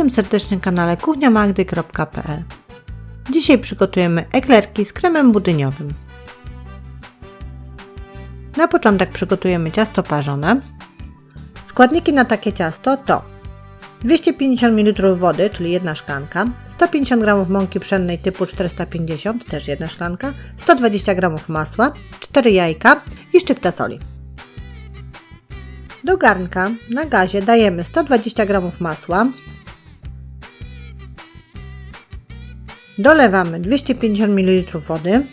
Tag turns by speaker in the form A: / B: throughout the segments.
A: Witam serdecznie na kanale kuchniamagdy.pl. Dzisiaj przygotujemy eklerki z kremem budyniowym. Na początek przygotujemy ciasto parzone. Składniki na takie ciasto to 250 ml wody, czyli 1 szklanka, 150 g mąki pszennej typu 450, też 1 szklanka, 120 g masła, 4 jajka i szczypta soli. Do garnka na gazie dajemy 120 g masła, dolewamy 250 ml wody,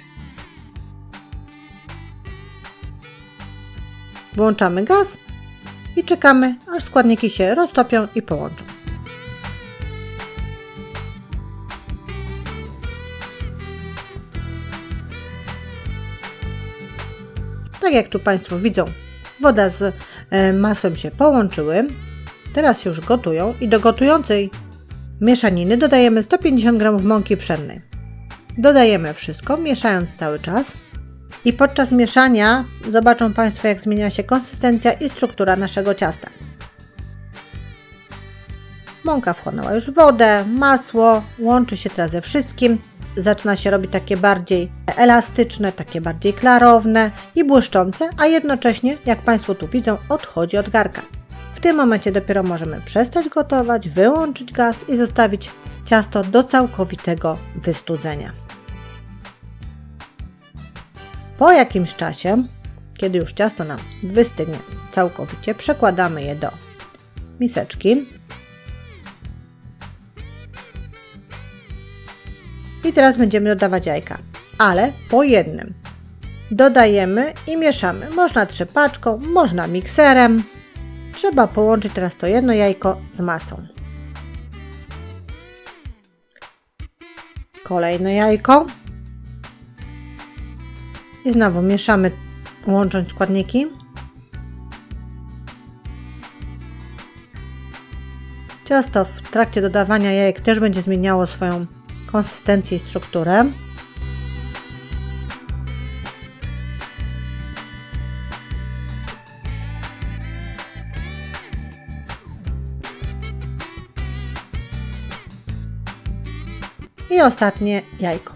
A: włączamy gaz i czekamy, aż składniki się roztopią i połączą. Tak jak tu Państwo widzą, woda z masłem się połączyły, teraz się już gotują i do gotującej mieszaniny dodajemy 150 g mąki pszennej. Dodajemy wszystko, mieszając cały czas i podczas mieszania zobaczą Państwo, jak zmienia się konsystencja i struktura naszego ciasta. Mąka wchłonęła już wodę, masło, łączy się teraz ze wszystkim. Zaczyna się robić takie bardziej elastyczne, takie bardziej klarowne i błyszczące, a jednocześnie, jak Państwo tu widzą, odchodzi od garka. W tym momencie dopiero możemy przestać gotować, wyłączyć gaz i zostawić ciasto do całkowitego wystudzenia. Po jakimś czasie, kiedy już ciasto nam wystygnie całkowicie, przekładamy je do miseczki. I teraz będziemy dodawać jajka, ale po jednym. Dodajemy i mieszamy. Można trzepaczką, można mikserem. Trzeba połączyć teraz to jedno jajko z masą. Kolejne jajko. I znowu mieszamy, łącząc składniki. Ciasto w trakcie dodawania jajek też będzie zmieniało swoją konsystencję i strukturę. I ostatnie jajko.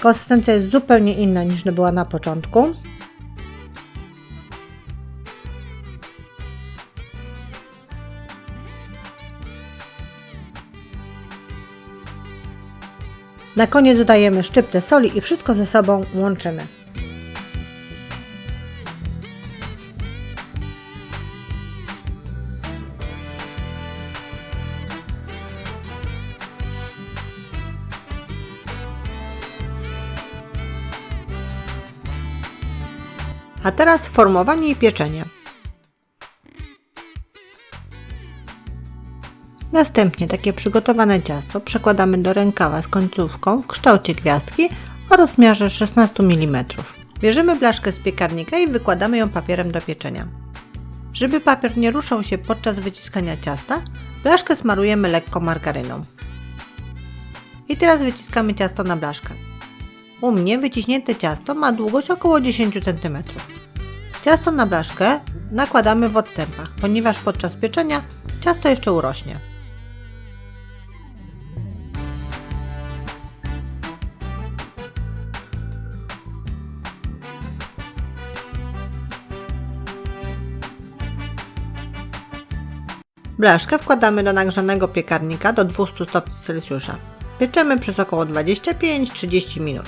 A: Konsystencja jest zupełnie inna niż była na początku. Na koniec dodajemy szczyptę soli i wszystko ze sobą łączymy. A teraz formowanie i pieczenie. Następnie takie przygotowane ciasto przekładamy do rękawa z końcówką w kształcie gwiazdki o rozmiarze 16 mm. Bierzemy blaszkę z piekarnika i wykładamy ją papierem do pieczenia. Żeby papier nie ruszał się podczas wyciskania ciasta, blaszkę smarujemy lekko margaryną. I teraz wyciskamy ciasto na blaszkę. U mnie wyciśnięte ciasto ma długość około 10 cm. Ciasto na blaszkę nakładamy w odstępach, ponieważ podczas pieczenia ciasto jeszcze urośnie. Blaszkę wkładamy do nagrzanego piekarnika do 200 stopni Celsjusza. Pieczemy przez około 25-30 minut.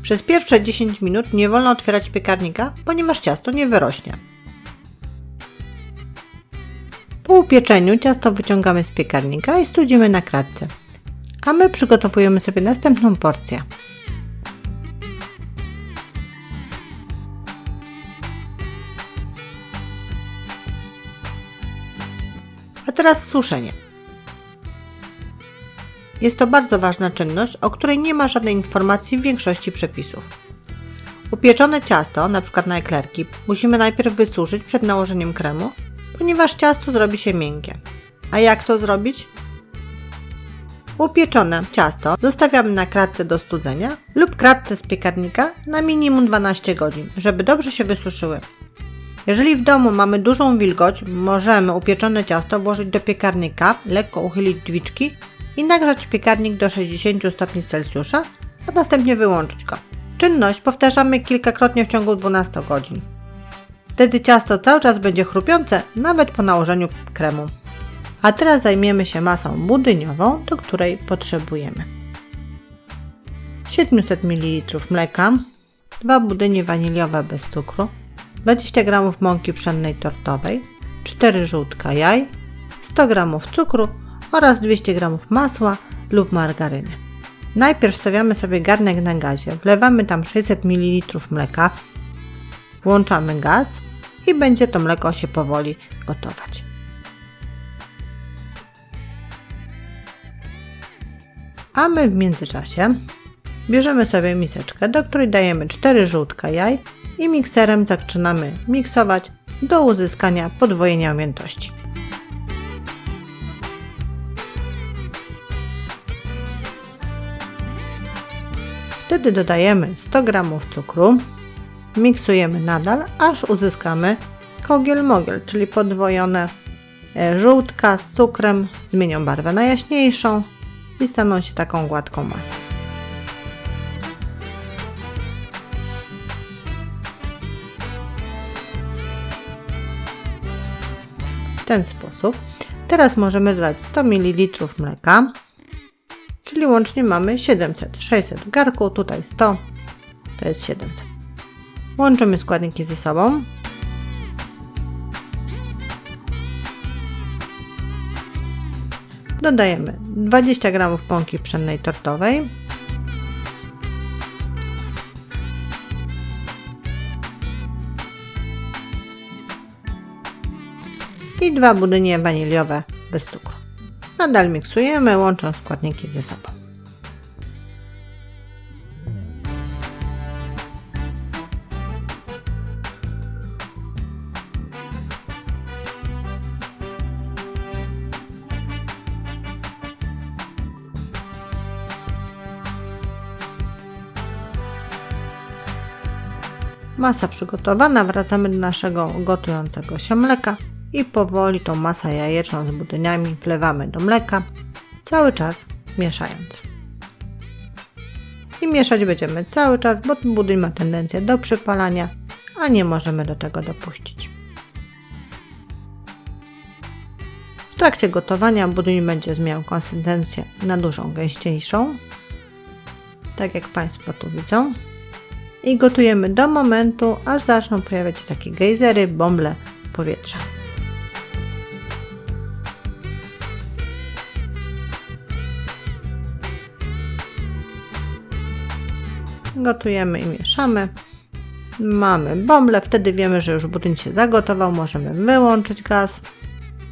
A: Przez pierwsze 10 minut nie wolno otwierać piekarnika, ponieważ ciasto nie wyrośnie. Po upieczeniu ciasto wyciągamy z piekarnika i studzimy na kratce. A my przygotowujemy sobie następną porcję. A teraz suszenie. Jest to bardzo ważna czynność, o której nie ma żadnej informacji w większości przepisów. Upieczone ciasto, np. na eklerki, musimy najpierw wysuszyć przed nałożeniem kremu, ponieważ ciasto zrobi się miękkie. A jak to zrobić? Upieczone ciasto zostawiamy na kratce do studzenia lub kratce z piekarnika na minimum 12 godzin, żeby dobrze się wysuszyły. Jeżeli w domu mamy dużą wilgoć, możemy upieczone ciasto włożyć do piekarnika, lekko uchylić drzwiczki i nagrzać piekarnik do 60 stopni Celsjusza, a następnie wyłączyć go. Czynność powtarzamy kilkakrotnie w ciągu 12 godzin. Wtedy ciasto cały czas będzie chrupiące, nawet po nałożeniu kremu. A teraz zajmiemy się masą budyniową, do której potrzebujemy 700 ml mleka, 2 budynie waniliowe bez cukru, 20 g mąki pszennej tortowej, 4 żółtka jaj, 100 g cukru oraz 200 g masła lub margaryny. Najpierw stawiamy sobie garnek na gazie, wlewamy tam 600 ml mleka, włączamy gaz i będzie to mleko się powoli gotować. A my w międzyczasie bierzemy sobie miseczkę, do której dajemy 4 żółtka jaj i mikserem zaczynamy miksować do uzyskania podwojenia objętości. Wtedy dodajemy 100 g cukru, miksujemy nadal, aż uzyskamy kogiel-mogiel, czyli podwojone żółtka z cukrem zmienią barwę na jaśniejszą i staną się taką gładką masą. W ten sposób. Teraz możemy dodać 100 ml mleka, czyli łącznie mamy 700, 600 w garku, tutaj 100, to jest 700. Łączymy składniki ze sobą. Dodajemy 20 g mąki pszennej tortowej, i 2 budynie waniliowe bez cukru. Nadal miksujemy, łącząc składniki ze sobą. Masa przygotowana, wracamy do naszego gotującego się mleka i powoli tą masę jajeczną z budyniami wlewamy do mleka, cały czas mieszając. I mieszać będziemy cały czas, bo budyń ma tendencję do przypalania, a nie możemy do tego dopuścić. W trakcie gotowania budyń będzie zmieniał konsystencję na dużą, gęściejszą, tak jak Państwo tu widzą. I gotujemy do momentu, aż zaczną pojawiać się takie gejzery, bąble powietrza. Gotujemy i mieszamy. Mamy bąble, wtedy wiemy, że już budyń się zagotował. Możemy wyłączyć gaz,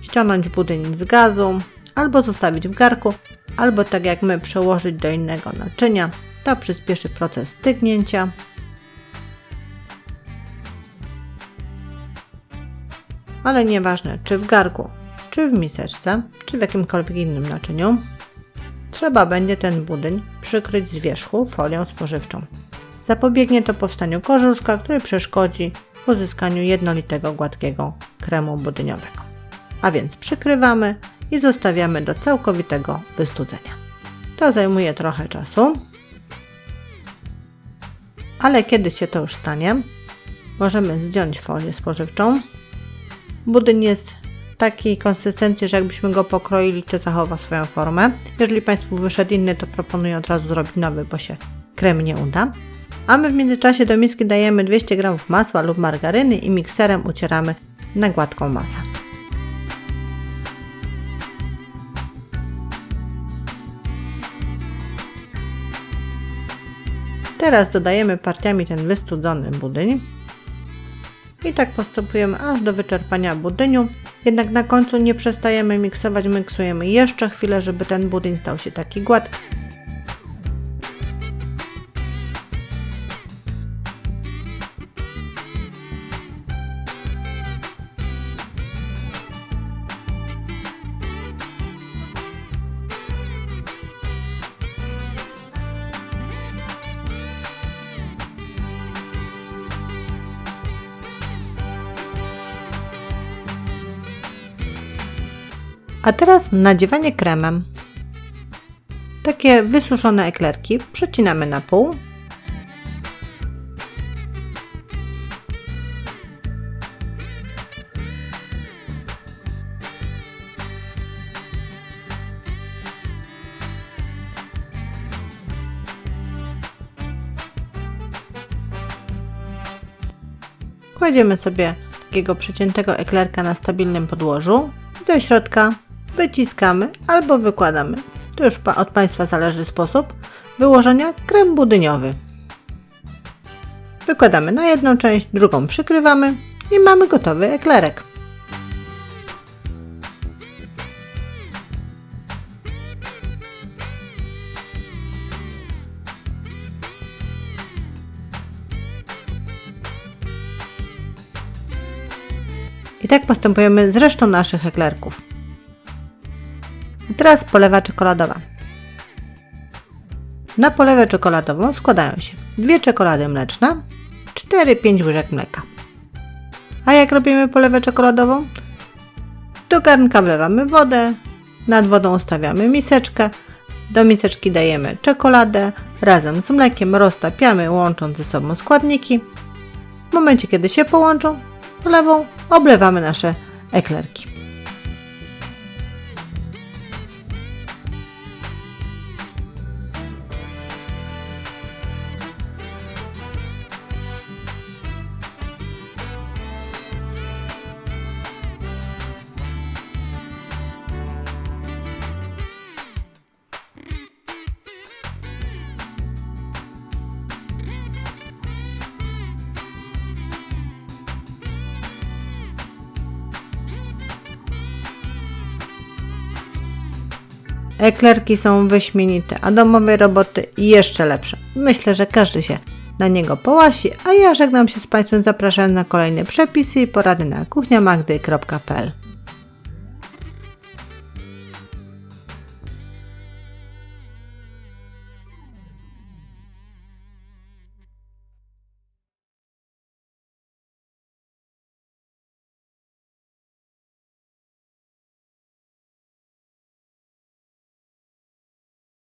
A: ściągnąć budyń z gazu, albo zostawić w garku, albo tak jak my przełożyć do innego naczynia. To przyspieszy proces stygnięcia. Ale nieważne, czy w garku, czy w miseczce, czy w jakimkolwiek innym naczyniu, trzeba będzie ten budyń przykryć z wierzchu folią spożywczą. Zapobiegnie to powstaniu korzuszka, który przeszkodzi w uzyskaniu jednolitego, gładkiego kremu budyniowego. A więc przykrywamy i zostawiamy do całkowitego wystudzenia. To zajmuje trochę czasu, ale kiedy się to już stanie, możemy zdjąć folię spożywczą. Budyń jest takiej konsystencji, że jakbyśmy go pokroili, to zachowa swoją formę. Jeżeli Państwu wyszedł inny, to proponuję od razu zrobić nowy, bo się krem nie uda. A my w międzyczasie do miski dajemy 200 g masła lub margaryny i mikserem ucieramy na gładką masę. Teraz dodajemy partiami ten wystudzony budyń. I tak postępujemy aż do wyczerpania budyniu, jednak na końcu nie przestajemy miksować, miksujemy jeszcze chwilę, żeby ten budyń stał się taki gładki. A teraz nadziewanie kremem. Takie wysuszone eklerki przecinamy na pół. Kładziemy sobie takiego przeciętego eklerka na stabilnym podłożu. Do środka wyciskamy albo wykładamy. To już od Państwa zależy sposób wyłożenia krem budyniowy. Wykładamy na jedną część, drugą przykrywamy i mamy gotowy eklerek. I tak postępujemy z resztą naszych eklerków. A teraz polewa czekoladowa. Na polewę czekoladową składają się 2 czekolady mleczne, 4-5 łyżek mleka. A jak robimy polewę czekoladową? Do garnka wlewamy wodę, nad wodą ustawiamy miseczkę, do miseczki dajemy czekoladę, razem z mlekiem roztapiamy, łącząc ze sobą składniki. W momencie, kiedy się połączą, polewą oblewamy nasze eklerki. Eklerki są wyśmienite, a domowej roboty jeszcze lepsze. Myślę, że każdy się na niego połasi, a ja żegnam się z Państwem, zapraszając na kolejne przepisy i porady na kuchniamagdy.pl.